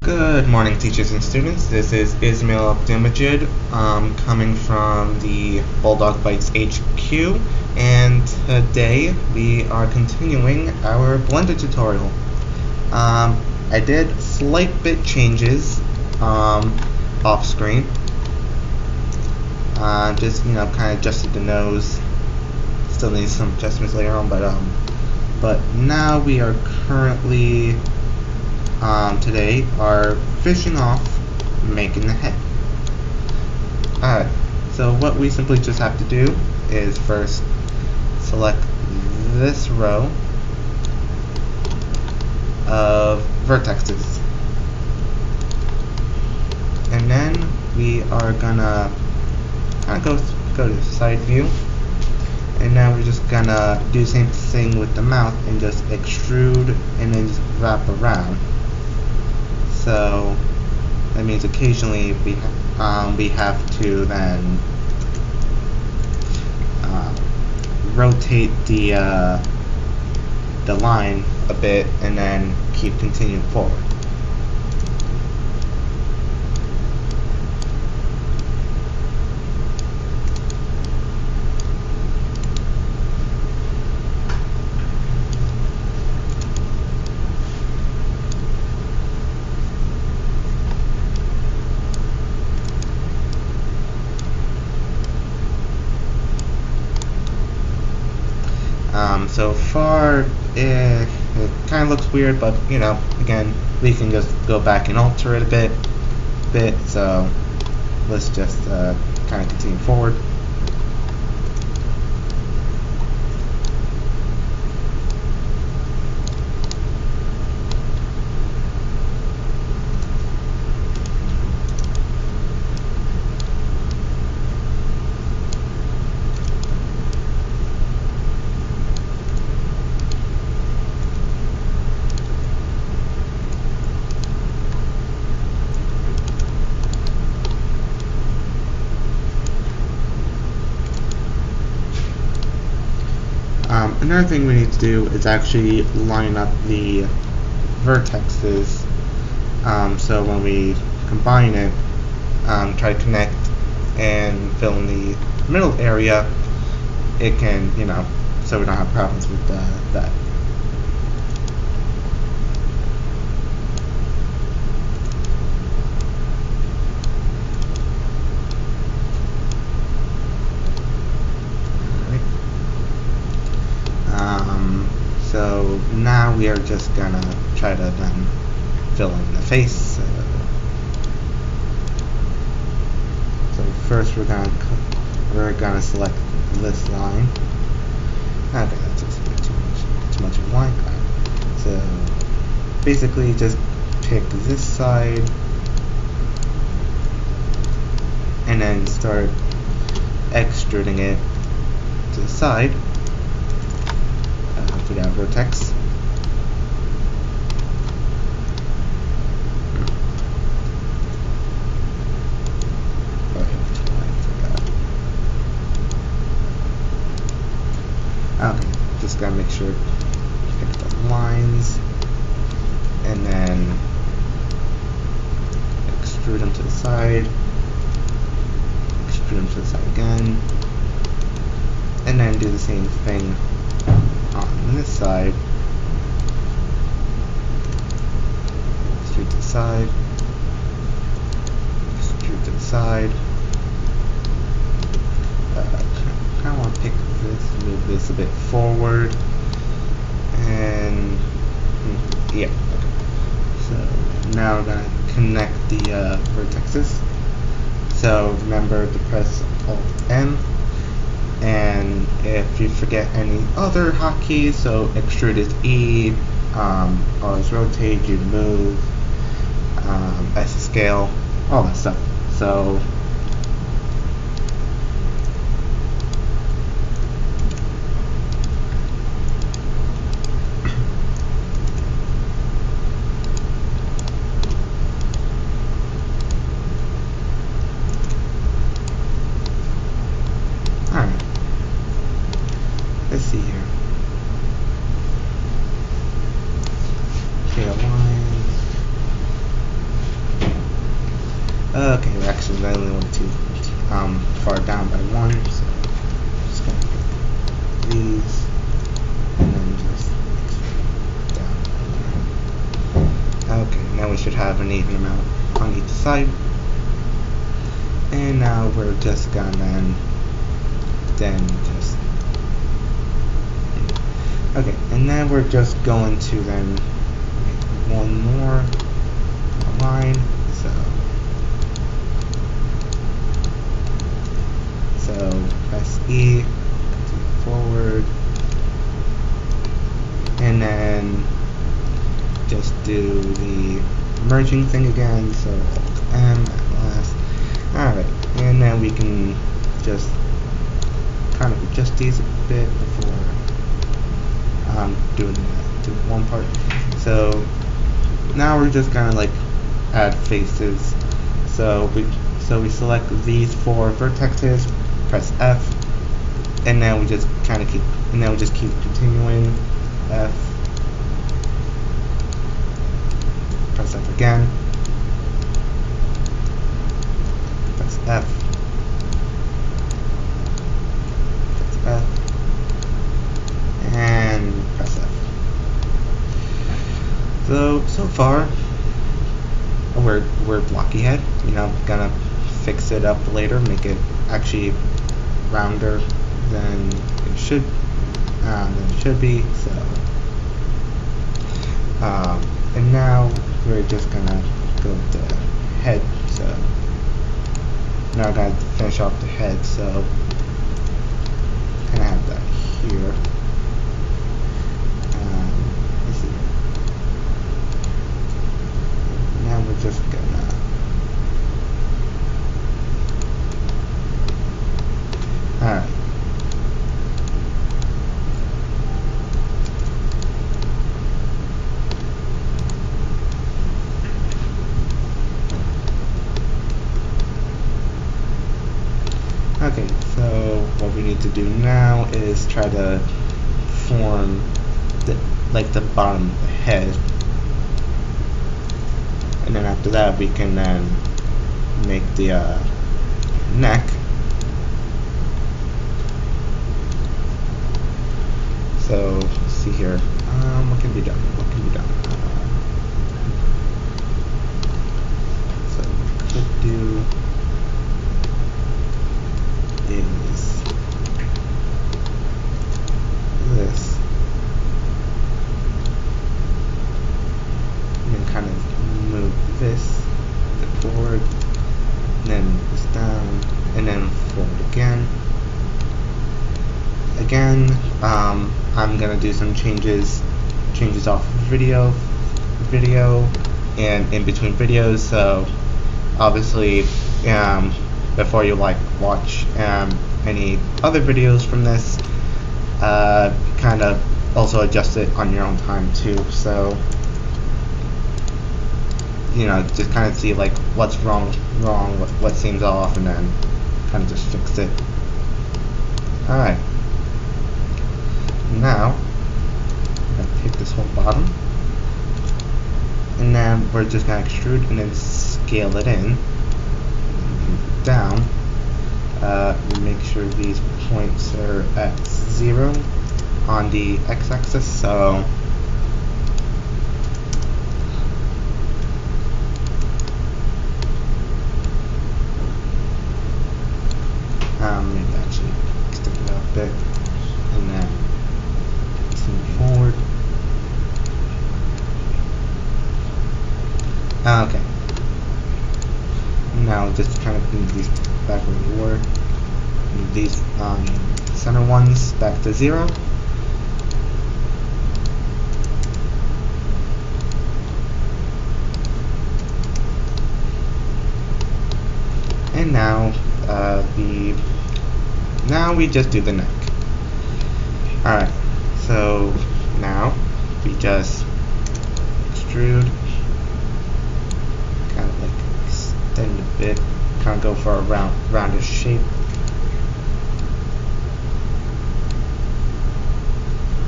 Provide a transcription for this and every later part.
Good morning, teachers and students. This is Ismail Abdulmajid, coming from the Bulldog Bites HQ, and today we are continuing our Blender tutorial. I did slight bit changes off screen. Just kind of adjusted the nose. Still needs some adjustments later on, but now we are currently today are finishing off making the head. Alright, so what we simply just have to do is first select this row of vertexes, and then we are gonna kind of go to side view, and now we're just gonna do the same thing with the mouth and just extrude and then just wrap around. So that means occasionally we have to then rotate the line a bit and then keep continuing forward. So far, it kind of looks weird, but again, we can just go back and alter it a bit. So let's just kind of continue forward. Another thing we need to do is actually line up the vertexes, so when we combine it, try to connect and fill in the middle area, it can, so we don't have problems with that. So now we are just gonna try to then fill in the face. So first we're gonna select this line. Okay, that's just a bit too much of a line. So basically just pick this side and then start extruding it to the side. To that vertex. Okay, just gotta make sure you pick the lines and then extrude them to the side, extrude them to the side again, and then do the same thing on this side. Extrude to the side, extrude to the side. I want to pick this, move this a bit forward, and yeah. Okay. So now we're going to connect the vertexes. So remember to press Alt-N. And if you forget any other hotkeys, so extrude is E, R is rotate, U to move, S is scale, all that stuff. So let's see here. Okay, align. Okay, actually I only went too far down by 1, so I'm just gonna pick these and then just down. Okay, now we should have an even amount on each side. And now we're just gonna then just okay, and then we're just going to then make one more line. So press E, continue forward, and then just do the merging thing again. So Alt M at last. Alright, and then we can just kind of adjust these a bit before doing one part. So now we're just gonna like add faces. So we select these 4 vertexes, press F, and then we just kind of keep continuing. F, press F again, press F, press F, and press F. So far we're blocky head. You know, gonna fix it up later, make it actually rounder than it should be. So and now we're just gonna go with the head. So now I'm gonna finish off the head. So gonna have that here. Let's see. Now we're just gonna alright. Okay, so what we need to do now is try to form the bottom of the head, and then after that we can then make the neck. So let's see here, what can be done? So what we could do is this, and then kind of move this forward, and then this down, and then forward again. I'm gonna do some changes off video and in between videos. So obviously, before you watch any other videos from this, kind of also adjust it on your own time too. So you know, just kind of see like what's wrong, what seems off, and then kind of just fix it. All right. Now I'm gonna take this whole bottom, and then we're just gonna extrude and then scale it in down. Make sure these points are at 0 on the x-axis. So maybe actually stick it out a bit, and then move forward. Okay. Now just kind of move these back where they were. Move these center ones back to 0. And now now we just do the neck. Alright, so now we just extrude, kind of like extend a bit, kind of go for a roundish shape.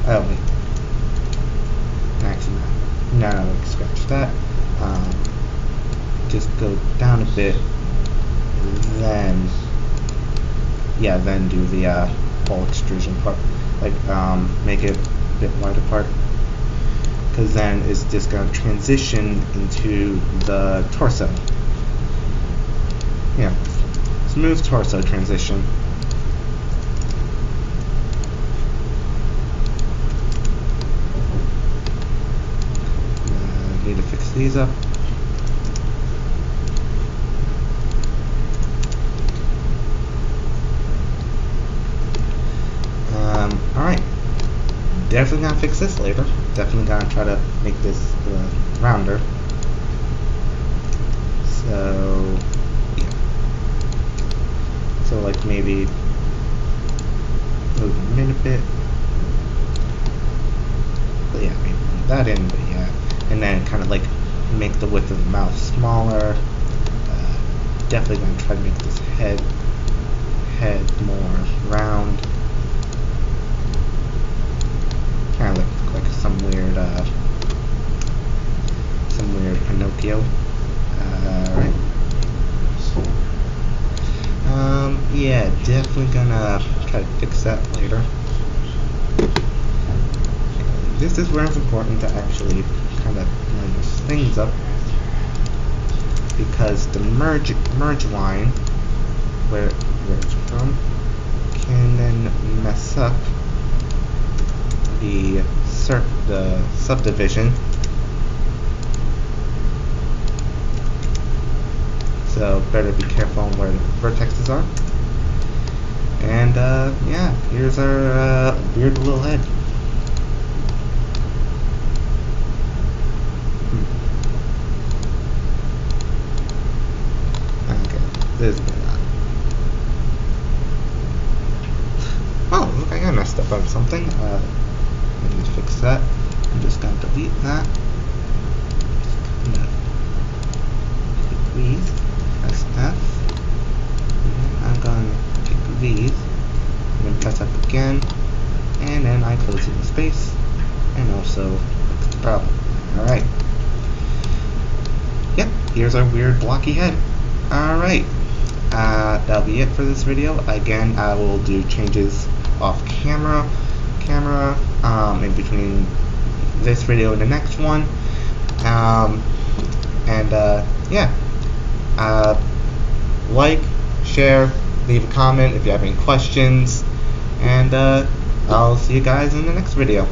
Oh wait, actually no, scratch that. just go down a bit, then do the whole extrusion part, like make it a bit wider part, because then it's just going to transition into the torso. Yeah, smooth torso transition. Need to fix these up. Alright, definitely gonna fix this later. Definitely gonna try to make this rounder. So, yeah. So like maybe move them in a bit. But yeah, maybe move that in, but yeah. And then kind of like make the width of the mouth smaller. Definitely gonna try to make this head more round. Kind of look like some weird Pinocchio. Right. Yeah, definitely gonna try to fix that later. This is where it's important to actually kind of line those things up, because the merge line, where it's from, can then mess up the subdivision. So better be careful on where the vertexes are. And yeah, here's our weird little head. Okay, this is bad. Oh, look, I messed up on something. Let me fix that. I'm just gonna delete that. Just gonna pick these. Press F. And I'm gonna pick these. I'm gonna press F again. And then I close in the space. And also fix the problem. Alright. Yep, here's our weird blocky head. Alright. That'll be it for this video. Again, I will do changes off camera in between this video and the next one. Yeah. Like, share, leave a comment if you have any questions, and I'll see you guys in the next video.